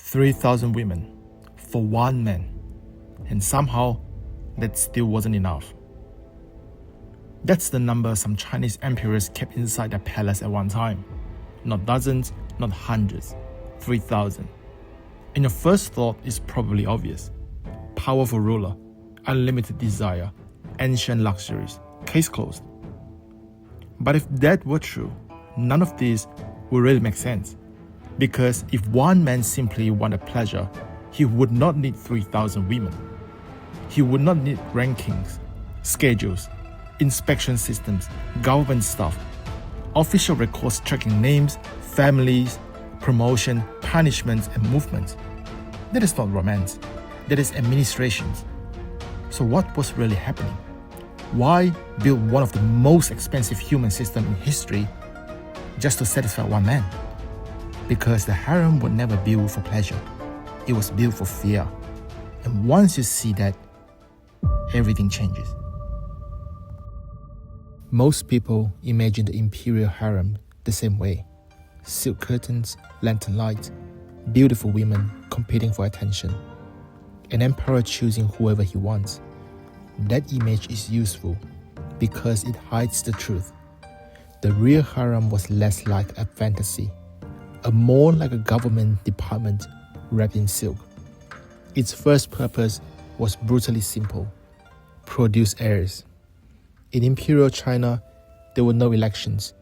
3,000 women for one man, and somehow that still wasn't enough. That's the number some Chinese emperors kept inside their palace at one time. Not dozens, not hundreds, 3,000. And your first thought is probably obvious. Powerful ruler, unlimited desire, ancient luxuries, case closed. But if that were true, none of this would really make sense. Because if one man simply wanted pleasure, he would not need 3,000 women. He would not need rankings, schedules, inspection systems, government staff, official records tracking names, families, promotion, punishments, and movements. That is not romance. That is administration. So what was really happening? Why build one of the most expensive human systems in history just to satisfy one man? Because the harem was never built for pleasure. It was built for fear. And once you see that, everything changes. Most people imagine the imperial harem the same way. Silk curtains, lantern lights, beautiful women competing for attention. An emperor choosing whoever he wants. That image is useful because it hides the truth. The real harem was less like a fantasy, more like a government department wrapped in silk. Its first purpose was brutally simple: produce heirs. In imperial China, there were no elections,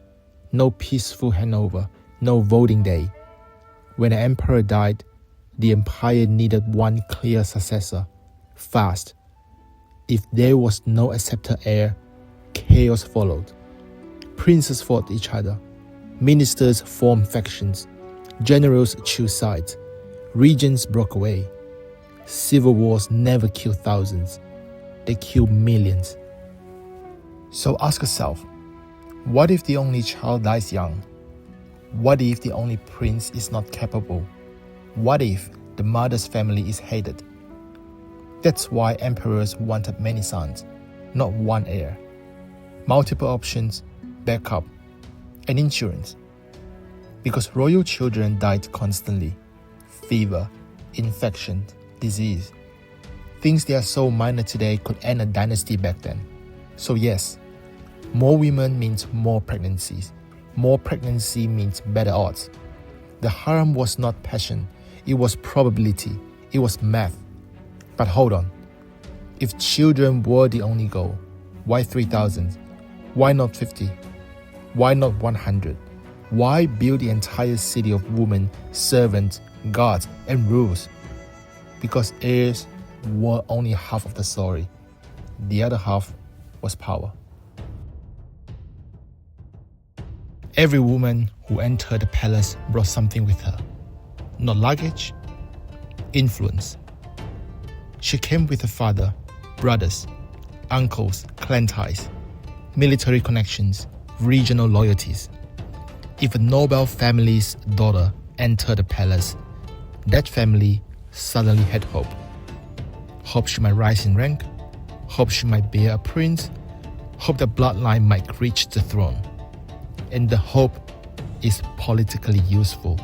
no peaceful handover, no voting day. When an emperor died, the empire needed one clear successor, fast. If there was no accepted heir, chaos followed. Princes fought each other, ministers formed factions, generals chose sides, regions broke away. Civil wars never killed thousands, they killed millions. So ask yourself, what if the only child dies young? What if the only prince is not capable? What if the mother's family is hated? That's why emperors wanted many sons, not one heir. Multiple options, backup, and insurance. Because royal children died constantly. Fever, infection, disease. Things that are so minor today could end a dynasty back then. So yes, more women means more pregnancies. More pregnancy means better odds. The harem was not passion, it was probability, it was math. But hold on, if children were the only goal, why 3,000? Why not 50? Why not 100? Why build the entire city of women, servants, guards, and rules? Because heirs were only half of the story. The other half was power. Every woman who entered the palace brought something with her. Not luggage, influence. She came with her father, brothers, uncles, clan ties, military connections, regional loyalties. If a noble family's daughter entered the palace, that family suddenly had hope. Hope she might rise in rank, hope she might bear a prince, hope the bloodline might reach the throne. And the hope is politically useful.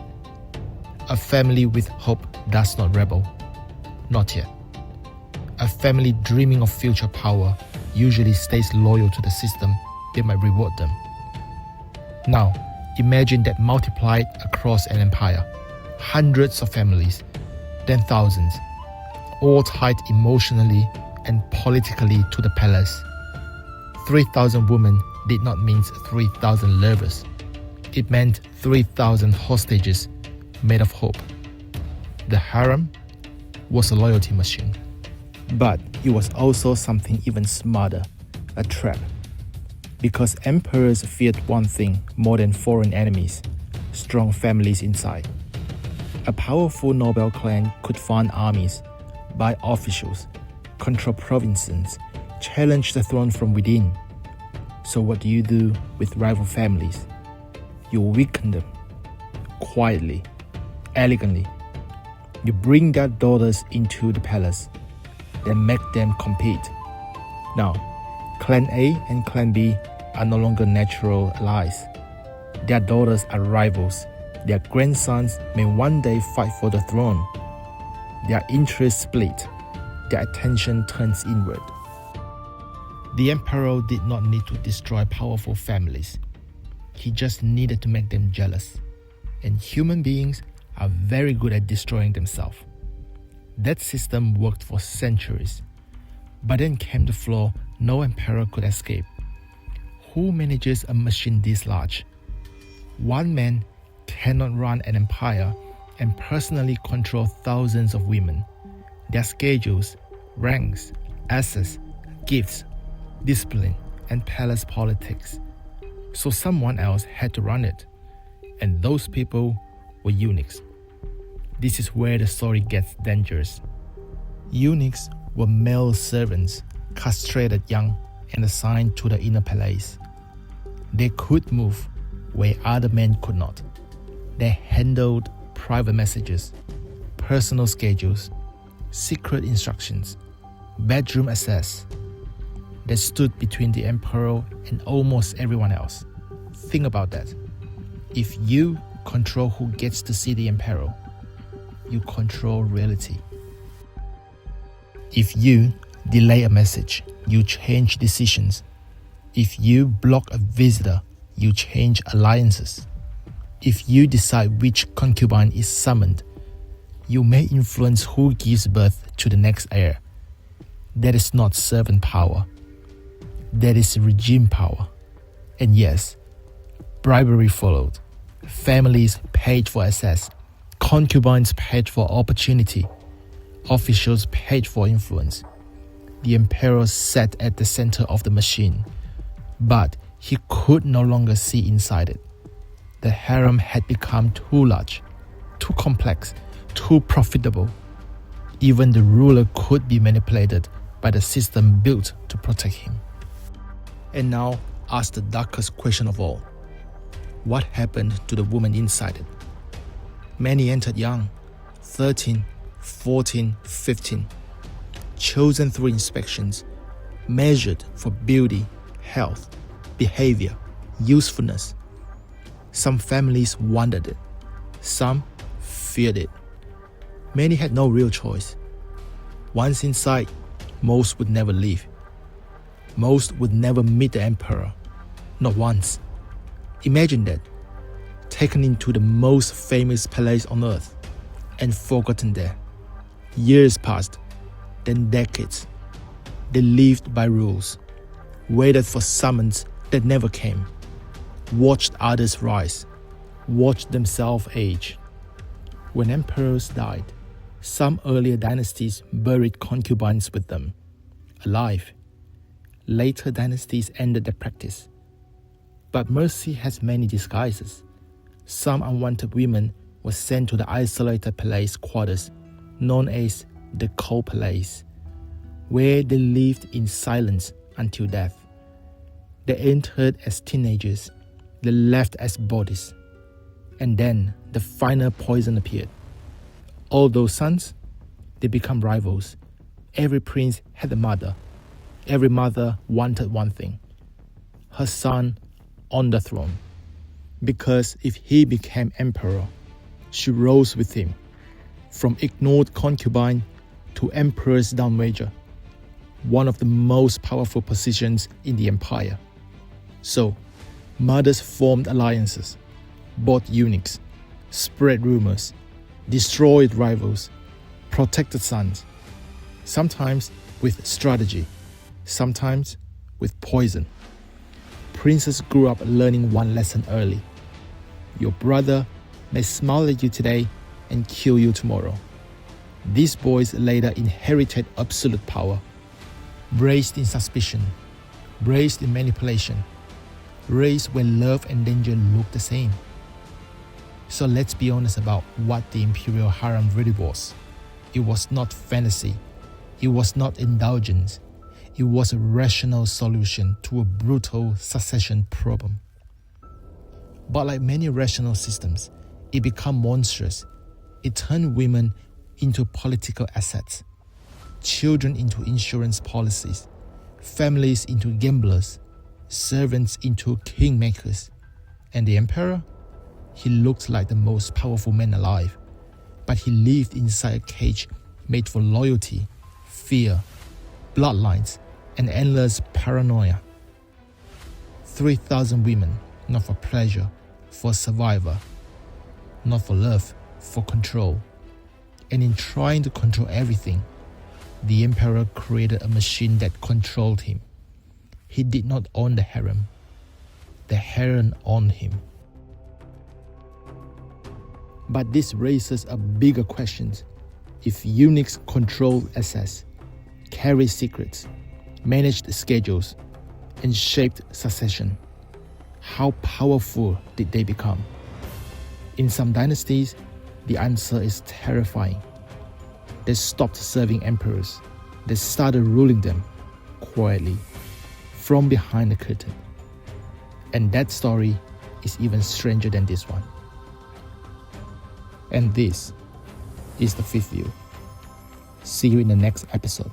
A family with hope does not rebel. Not yet. A family dreaming of future power usually stays loyal to the system that might reward them. Now, imagine that multiplied across an empire. Hundreds of families, then thousands, all tied emotionally and politically to the palace. 3,000 women did not mean 3,000 lovers. It meant 3,000 hostages made of hope. The harem was a loyalty machine. But it was also something even smarter, a trap. Because emperors feared one thing more than foreign enemies: strong families inside. A powerful noble clan could fund armies, buy officials, control provinces, challenge the throne from within. So what do you do with rival families? You weaken them, quietly, elegantly. You bring their daughters into the palace, then make them compete. Now, Clan A and Clan B are no longer natural allies. Their daughters are rivals, Their grandsons may one day fight for the throne. Their interests split. Their attention turns inward. The emperor did not need to destroy powerful families. He just needed to make them jealous. And human beings are very good at destroying themselves. That system worked for centuries. But then came the flaw no emperor could escape. Who manages a machine this large? One man cannot run an empire and personally control thousands of women, their schedules, ranks, access, gifts, discipline, and palace politics. So someone else had to run it, and those people were eunuchs. This is where the story gets dangerous. Eunuchs were male servants, castrated young and assigned to the inner palace. They could move where other men could not. They handled private messages, personal schedules, secret instructions, bedroom access. They stood between the emperor and almost everyone else. Think about that. If you control who gets to see the emperor, you control reality. If you delay a message, you change decisions. If you block a visitor, you change alliances. If you decide which concubine is summoned, you may influence who gives birth to the next heir. That is not servant power. That is regime power. And yes, bribery followed. Families paid for access. Concubines paid for opportunity. Officials paid for influence. The emperor sat at the center of the machine, but he could no longer see inside it. The harem had become too large, too complex, too profitable. Even the ruler could be manipulated by the system built to protect him. And now, ask the darkest question of all. What happened to the woman inside it? Many entered young, 13, 14, 15, chosen through inspections, measured for beauty, health, behavior, usefulness. Some families wanted it. Some feared it. Many had no real choice. Once inside, most would never leave. Most would never meet the emperor. Not once. Imagine that. Taken into the most famous palace on earth and forgotten there. Years passed, then decades. They lived by rules, waited for summons that never came, watched others rise, watched themselves age. When emperors died, some earlier dynasties buried concubines with them, alive. Later dynasties ended the practice. But mercy has many disguises. Some unwanted women were sent to the isolated palace quarters, known as the cold palace, where they lived in silence until death. They entered as teenagers, they left as bodies. And then the final poison appeared. All those sons, they become rivals. Every prince had a mother. Every mother wanted one thing: her son on the throne. Because if he became emperor, she rose with him, from ignored concubine to emperor's downwager, one of the most powerful positions in the empire. So, mothers formed alliances, bought eunuchs, spread rumors, destroyed rivals, protected sons, sometimes with strategy, sometimes with poison. Princes grew up learning one lesson early. Your brother may smile at you today and kill you tomorrow. These boys later inherited absolute power, raised in suspicion, raised in manipulation, raised when love and danger looked the same. So let's be honest about what the imperial harem really was. It was not fantasy. It was not indulgence. It was a rational solution to a brutal succession problem. But like many rational systems, it became monstrous. It turned women into political assets, children into insurance policies, families into gamblers, servants into kingmakers, and the emperor? He looked like the most powerful man alive, but he lived inside a cage made for loyalty, fear, bloodlines, and endless paranoia. 3,000 women, not for pleasure, for survival, not for love, for control. And in trying to control everything, the emperor created a machine that controlled him. He did not own the harem. The harem owned him. But this raises a bigger question. If eunuchs controlled access, carried secrets, managed schedules, and shaped succession, how powerful did they become? In some dynasties, the answer is terrifying. They stopped serving emperors. They started ruling them quietly, from behind the curtain. And that story is even stranger than this one. And this is the fifth view. See you in the next episode.